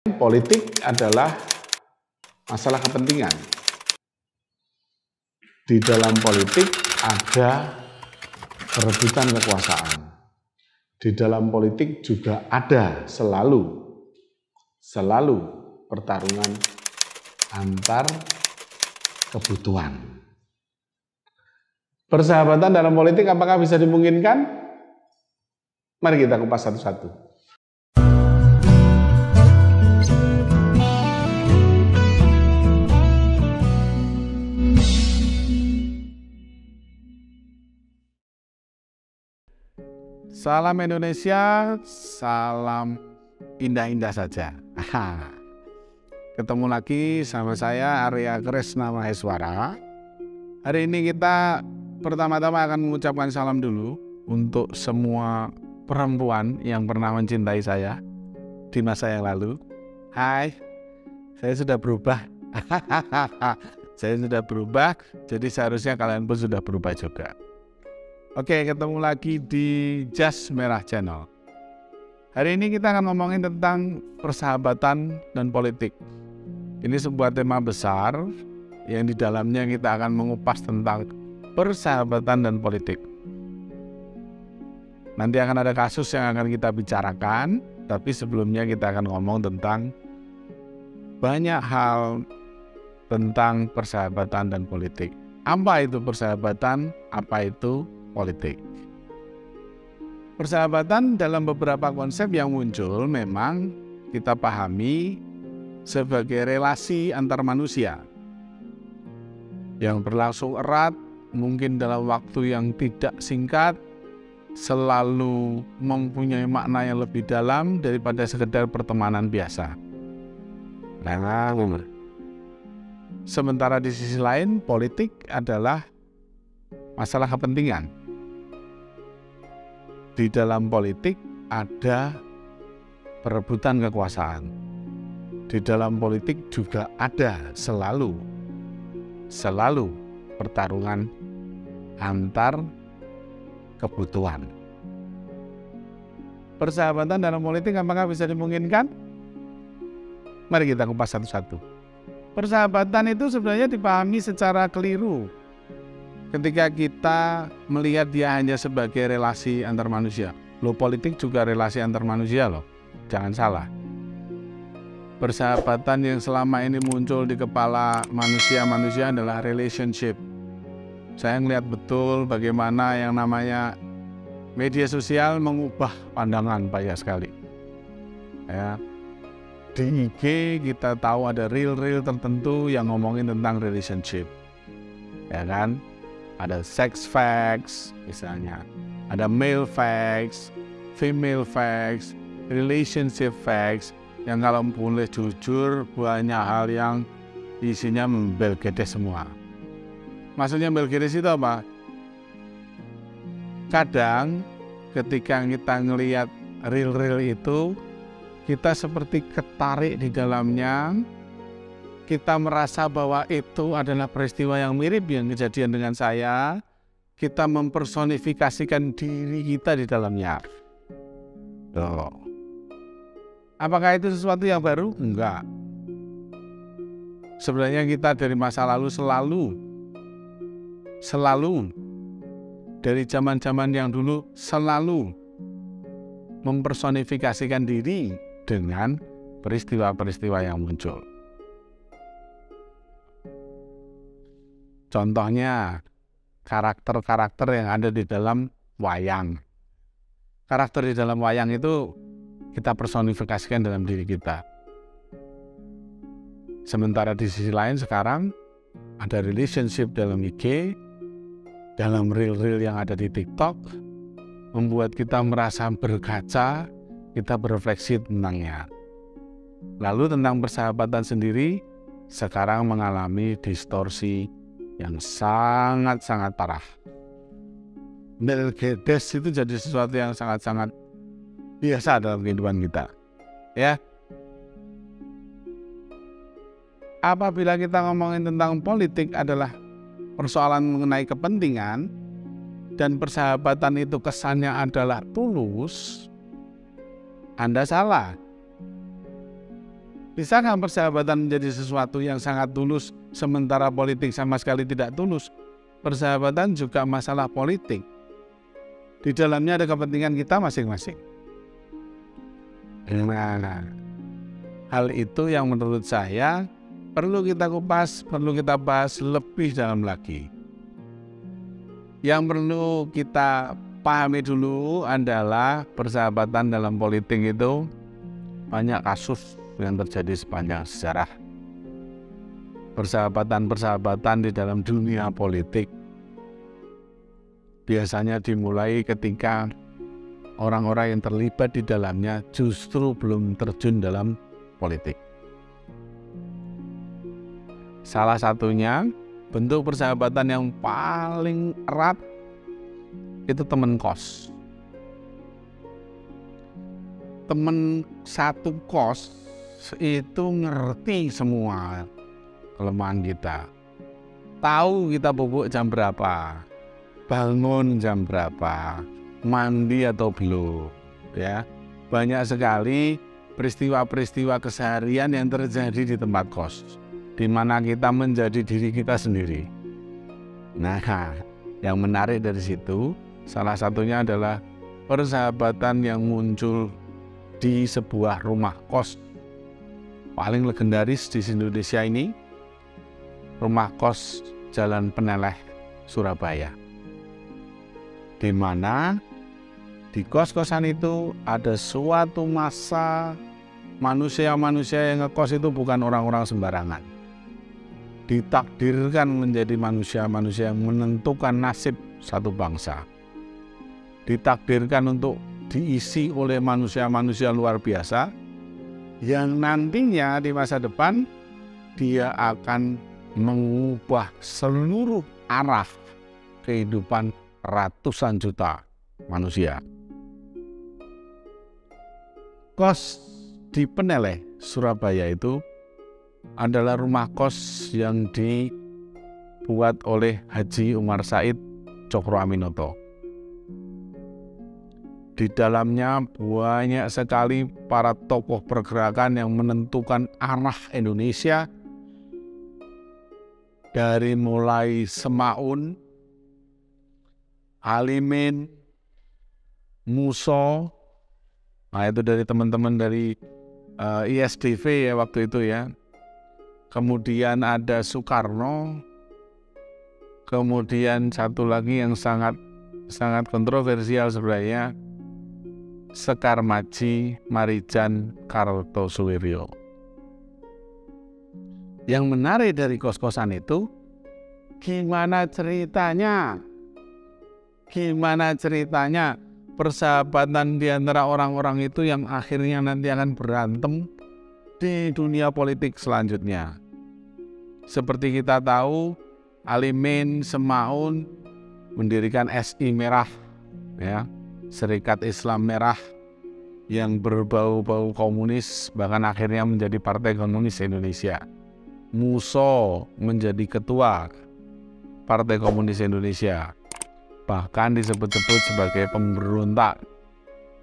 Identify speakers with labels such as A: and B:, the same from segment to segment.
A: Politik adalah masalah kepentingan. Di dalam politik ada perebutan kekuasaan. Di dalam politik juga ada selalu pertarungan antar kebutuhan. Persahabatan dalam politik apakah bisa dimungkinkan? Mari kita kupas satu-satu. Salam Indonesia, salam indah-indah saja. Ketemu lagi sama saya Arya Kresna Maheswara. Hari ini kita pertama-tama akan mengucapkan salam dulu untuk semua perempuan yang pernah mencintai saya di masa yang lalu. Hai, saya sudah berubah. Saya sudah berubah, jadi seharusnya kalian pun sudah berubah juga. Oke, ketemu lagi di Jas Merah Channel. Hari ini kita akan ngomongin tentang persahabatan dan politik. Ini sebuah tema besar yang di dalamnya kita akan mengupas tentang persahabatan dan politik. Nanti akan ada kasus yang akan kita bicarakan, tapi sebelumnya kita akan ngomong tentang banyak hal tentang persahabatan dan politik. Apa itu persahabatan? Apa itu politik? Persahabatan dalam beberapa konsep yang muncul memang kita pahami sebagai relasi antar manusia yang berlangsung erat, mungkin dalam waktu yang tidak singkat, selalu mempunyai makna yang lebih dalam daripada sekedar pertemanan biasa. Sementara di sisi lain, politik adalah masalah kepentingan. Di dalam politik ada perebutan kekuasaan. Di dalam politik juga ada selalu pertarungan antar kebutuhan. Persahabatan dalam politik apakah bisa dimungkinkan? Mari kita kupas satu-satu. Persahabatan itu sebenarnya dipahami secara keliru ketika kita melihat dia hanya sebagai relasi antar manusia. Loh, politik juga relasi antar manusia loh, jangan salah. Persahabatan yang selama ini muncul di kepala manusia adalah relationship. Saya ngelihat betul bagaimana yang namanya media sosial mengubah pandangan banyak sekali. Ya. Di IG kita tahu ada reel-reel tertentu yang ngomongin tentang relationship. Ya kan? Ada sex facts misalnya, ada male facts, female facts, relationship facts, yang kalau boleh jujur banyak hal yang isinya membelgedes semua. Maksudnya belgedes itu apa? Kadang ketika kita ngelihat reel-reel itu, kita seperti ketarik di dalamnya. Kita merasa bahwa itu adalah peristiwa yang mirip yang kejadian dengan saya. Kita mempersonifikasikan diri kita di dalamnya. Tuh. Apakah itu sesuatu yang baru? Enggak. Sebenarnya kita dari masa lalu selalu dari zaman-zaman yang dulu selalu mempersonifikasikan diri dengan peristiwa-peristiwa yang muncul. Contohnya, karakter-karakter yang ada di dalam wayang. Karakter di dalam wayang itu kita personifikasikan dalam diri kita. Sementara di sisi lain sekarang ada relationship dalam IG, dalam reel-reel yang ada di TikTok, membuat kita merasa berkaca, kita berefleksi tentangnya. Lalu tentang persahabatan sendiri, sekarang mengalami distorsi yang sangat-sangat parah. Belgedes itu jadi sesuatu yang sangat-sangat biasa dalam kehidupan kita. Ya. Apabila kita ngomongin tentang politik adalah persoalan mengenai kepentingan dan persahabatan itu kesannya adalah tulus, Anda salah. Bisakah persahabatan menjadi sesuatu yang sangat tulus sementara politik sama sekali tidak tulus? Persahabatan juga masalah politik. Di dalamnya ada kepentingan kita masing-masing. Nah, hal itu yang menurut saya perlu kita kupas, perlu kita bahas lebih dalam lagi. Yang perlu kita pahami dulu adalah persahabatan dalam politik itu banyak kasus yang terjadi sepanjang sejarah. Persahabatan-persahabatan di dalam dunia politik biasanya dimulai ketika orang-orang yang terlibat di dalamnya justru belum terjun dalam politik. Salah satunya bentuk persahabatan yang paling erat itu teman kos. Teman satu kos itu ngerti semua kelemahan kita. Tahu kita bubuk jam berapa, bangun jam berapa, mandi atau belum, ya. Banyak sekali peristiwa-peristiwa keseharian yang terjadi di tempat kos, di mana kita menjadi diri kita sendiri. Nah, yang menarik dari situ, salah satunya adalah persahabatan yang muncul di sebuah rumah kos paling legendaris di Indonesia ini, rumah kos Jalan Peneleh, Surabaya. Di mana di kos-kosan itu ada suatu masa manusia-manusia yang ngekos itu bukan orang-orang sembarangan. Ditakdirkan menjadi manusia-manusia yang menentukan nasib satu bangsa. Ditakdirkan untuk diisi oleh manusia-manusia luar biasa yang nantinya di masa depan dia akan mengubah seluruh arah kehidupan ratusan juta manusia. Kos di Peneleh, Surabaya itu adalah rumah kos yang dibuat oleh Haji Umar Said Cokroaminoto. Di dalamnya banyak sekali para tokoh pergerakan yang menentukan arah Indonesia, dari mulai Semaun, Alimin, Muso, nah itu dari teman-teman dari ISDV ya waktu itu ya. Kemudian ada Soekarno, kemudian satu lagi yang sangat kontroversial sebenarnya, Sekar Maji Marijan Kartosuwiryo. Yang menarik dari kos-kosan itu, gimana ceritanya persahabatan di antara orang-orang itu yang akhirnya nanti akan berantem di dunia politik selanjutnya. Seperti kita tahu, Alimin Semaun mendirikan SI Merah, ya, Serikat Islam Merah yang berbau-bau komunis, bahkan akhirnya menjadi Partai Komunis Indonesia. Muso menjadi ketua Partai Komunis Indonesia, bahkan disebut-sebut sebagai pemberontak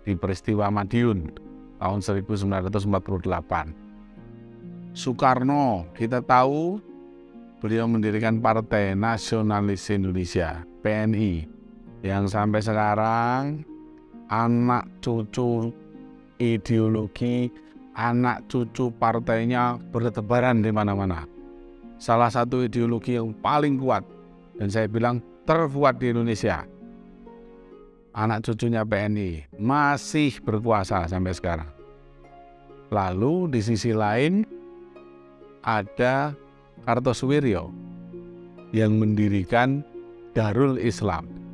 A: di peristiwa Madiun tahun 1948. Soekarno, kita tahu beliau mendirikan Partai Nasionalis Indonesia, PNI, yang sampai sekarang anak cucu ideologi, anak cucu partainya bertebaran di mana-mana. Salah satu ideologi yang paling kuat, dan saya bilang terkuat di Indonesia, anak cucunya PNI masih berkuasa sampai sekarang. Lalu di sisi lain ada Kartosuwiryo yang mendirikan Darul Islam,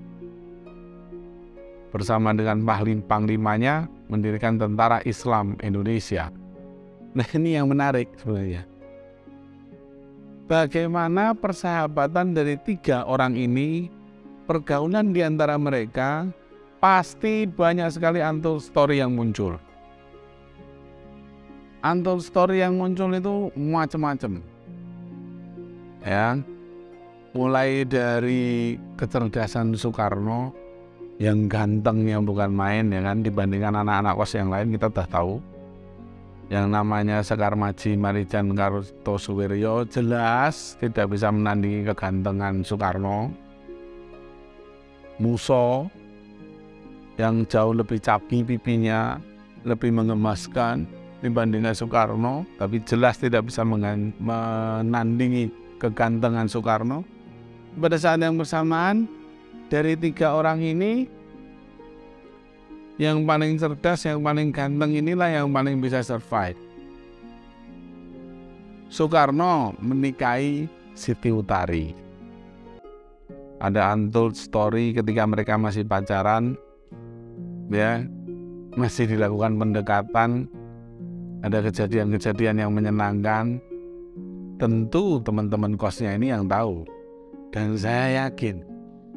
A: bersama dengan panglimanya mendirikan Tentara Islam Indonesia. Nah, ini yang menarik sebenarnya. Bagaimana persahabatan dari tiga orang ini, pergaulan di antara mereka, pasti banyak sekali untold story yang muncul. Untold story yang muncul itu macam-macam. Ya, mulai dari kecerdasan Soekarno yang gantengnya bukan main, ya kan, dibandingkan anak-anak kos yang lain kita sudah tahu. yang namanya Sekar Maji Marijan Kartosuwiryo jelas tidak bisa menandingi kegantengan Soekarno. Muso yang jauh lebih capi pipinya, lebih mengemaskan dibandingkan Soekarno, tapi jelas tidak bisa menandingi kegantengan Soekarno. Pada saat yang bersamaan, dari 3 orang ini, yang paling cerdas, yang paling ganteng inilah yang paling bisa survive. Soekarno menikahi Siti Utari. Ada untold story ketika mereka masih pacaran, ya, masih dilakukan pendekatan. Ada kejadian-kejadian yang menyenangkan. Tentu teman-teman kosnya ini yang tahu. Dan saya yakin,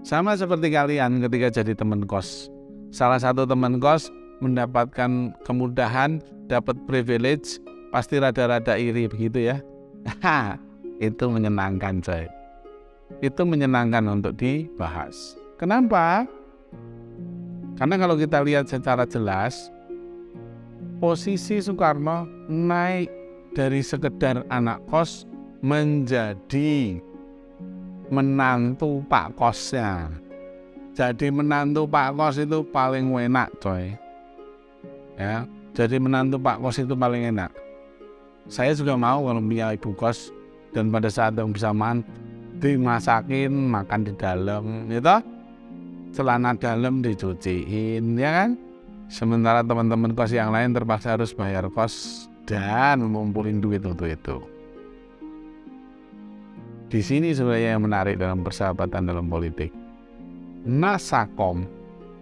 A: sama seperti kalian ketika jadi teman kos. Salah satu teman kos mendapatkan kemudahan, dapat privilege, pasti rada-rada iri begitu ya. Itu menyenangkan coy. Itu menyenangkan untuk dibahas. Kenapa? Karena kalau kita lihat secara jelas, posisi Soekarno naik dari sekedar anak kos menjadi menantu Pak Kosnya. Jadi menantu Pak Kos itu paling enak coy. Ya, jadi menantu Pak Kos itu paling enak. Saya juga mau kalau punya ibu kos dan pada saat yang bersamaan dimasakin, makan di dalam, gitu. Celana dalam dicuciin, ya kan? Sementara teman-teman kos yang lain terpaksa harus bayar kos dan ngumpulin duit untuk itu. Di sini sebenarnya yang menarik dalam persahabatan dalam politik. Nasakom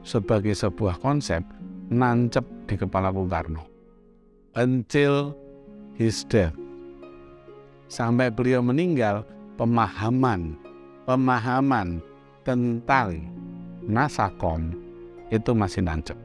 A: sebagai sebuah konsep nancep di kepala Bung Karno until his death. Sampai beliau meninggal, pemahaman tentang Nasakom itu masih nancep.